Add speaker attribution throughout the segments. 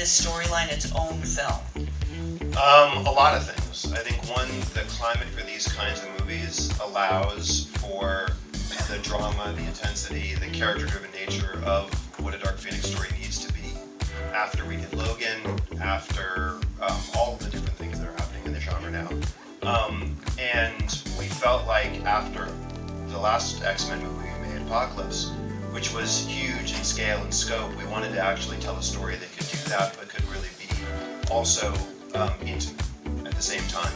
Speaker 1: this storyline its own film?
Speaker 2: A lot of things. I think one, the climate for these kinds of movies allows for the drama, the intensity, the character-driven nature of what a Dark Phoenix story needs to be after we did Logan, after all of the different things that are happening in the genre now. And we felt like after the last X-Men movie we made, Apocalypse, which was huge in scale and scope, we wanted to actually tell a story that could do that, but could really be also intimate at the same time.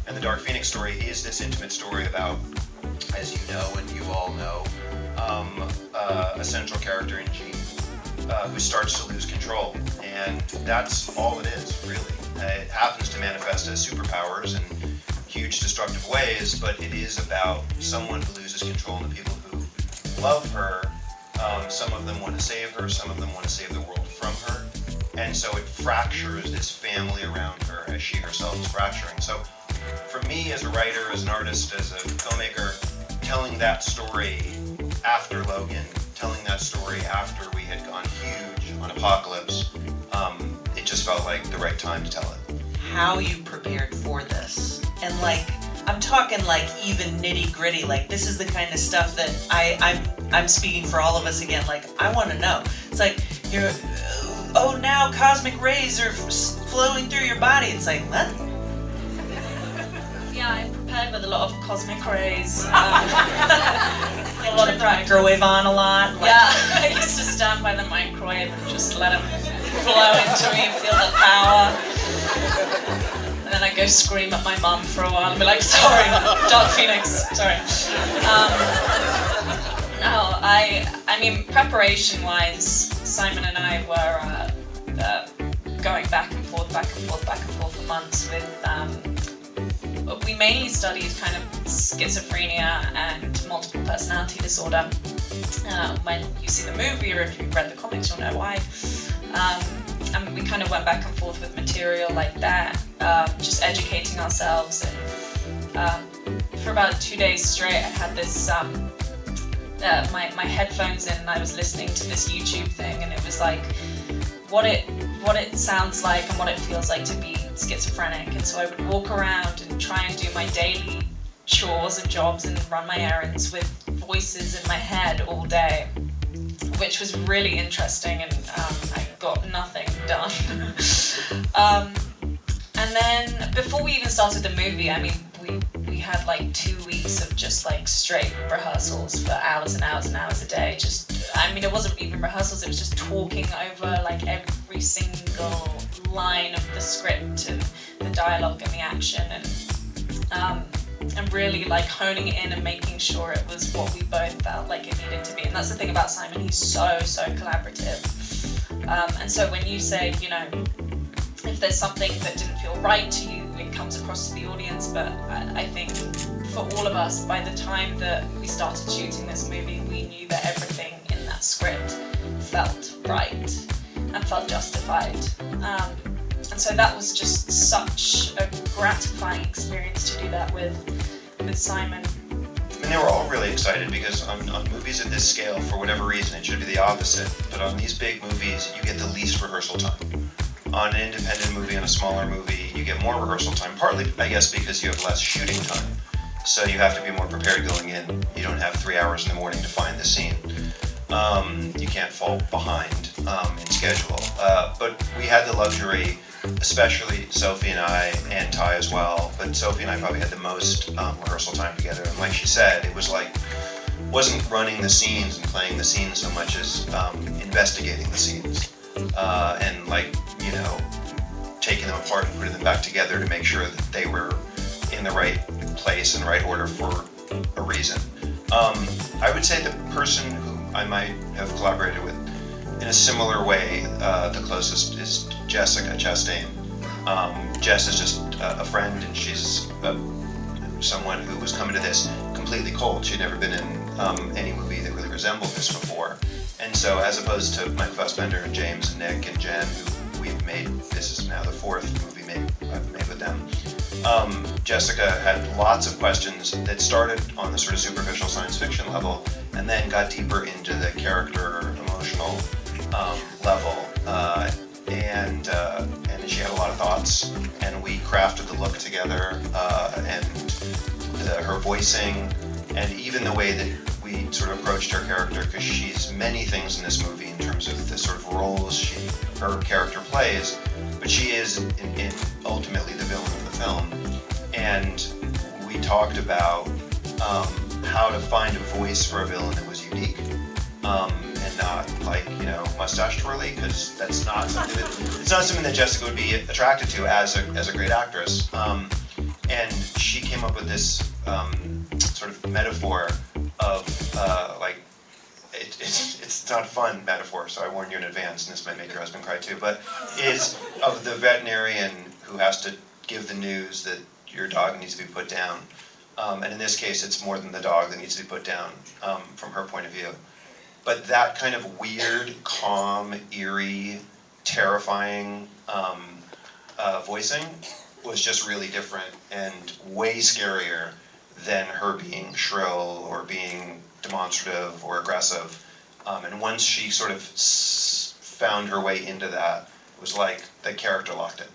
Speaker 2: And the Dark Phoenix story is this intimate story about, as you know and you all know, a central character in Jean who starts to lose control. And that's all it is, really. It happens to manifest as superpowers in huge destructive ways, but it is about someone who loses control and the people who love her. Some of them want to save her, some of them want to save the world from her. And so it fractures this family around her as she herself is fracturing. So for me as a writer, as an artist, as a filmmaker, telling that story after Logan, telling that story after we had gone huge on Apocalypse, it just felt like the right time to tell it.
Speaker 1: How you prepared for this? And like, I'm talking like even nitty gritty, like this is the kind of stuff that I'm speaking for all of us again, like I want to know. It's like, you're, oh now cosmic rays are flowing through your body. It's like, what?
Speaker 3: Yeah, I prepared with a lot of cosmic rays.
Speaker 1: A lot of microwave on a lot. Like,
Speaker 3: Yeah, I used to stand by the microwave and just let them flow into me and feel the power. And then I'd go scream at my mum for a while and be like, sorry, Dark Phoenix, sorry. No, I mean, preparation-wise, Simon and I were going back and forth for months with, we mainly studied kind of schizophrenia and multiple personality disorder. When you see the movie or if you've read the comics, you'll know why. And we kind of went back and forth with material like that, just educating ourselves. And for about 2 days straight, I had this, my headphones in and I was listening to this YouTube thing, and it was like what it sounds like and what it feels like to be schizophrenic. And so I would walk around and try and do my daily chores and jobs and run my errands with voices in my head all day, which was really interesting, and I got nothing done. And then before we even started the movie, I mean, we had like 2 weeks of just like straight rehearsals for hours and hours and hours a day. I mean, it wasn't even rehearsals, it was just talking over like every single line of the script and the dialogue and the action, and really like honing it in and making sure it was what we both felt like it needed to be. And that's the thing about Simon, he's so collaborative. And so when you say, you know, if there's something that didn't feel right to you, it comes across to the audience. But I think for all of us, by the time that we started shooting this movie, we knew that everything in that script felt right and felt justified. And so that was just such a gratifying experience to do that with Simon.
Speaker 2: And they were all really excited because on movies at this scale, for whatever reason, it should be the opposite. But on these big movies, you get the least rehearsal time. On an independent movie, on a smaller movie, you get more rehearsal time, partly, I guess, because you have less shooting time. So you have to be more prepared going in. You don't have 3 hours in the morning to find the scene. You can't fall behind in schedule. But we had the luxury, especially Sophie and I, and Ty as well, but Sophie and I probably had the most rehearsal time together. And like she said, it was like, wasn't running the scenes and playing the scenes so much as investigating the scenes. And like, you know, taking them apart and putting them back together to make sure that they were in the right place and right order for a reason. I would say the person who I might have collaborated with in a similar way, the closest is Jessica Chastain. Jess is just a friend, and she's someone who was coming to this completely cold. She'd never been in any movie that really resembled this before. And so as opposed to Mike Fassbender and James and Nick and Jen, who we've made, this is now the 4th movie I've made with them, Jessica had lots of questions that started on the sort of superficial science fiction level and then got deeper into the character emotional level. and she had a lot of thoughts, and we crafted the look together, and her voicing, and even the way that we sort of approached her character, because she's many things in this movie in terms of the sort of roles her character plays, but she is in ultimately the villain of the film. And we talked about how to find a voice for a villain that was unique, and not like, mustache twirly, because that's not something that Jessica would be attracted to as a great actress. And she came up with this sort of metaphor of it's not a fun metaphor, so I warn you in advance, and this might make your husband cry too, but is of the veterinarian who has to give the news that your dog needs to be put down. And in this case, it's more than the dog that needs to be put down, from her point of view. But that kind of weird, calm, eerie, terrifying voicing was just really different and way scarier than her being shrill or being demonstrative or aggressive. And once she sort of found her way into that, it was like the character locked in.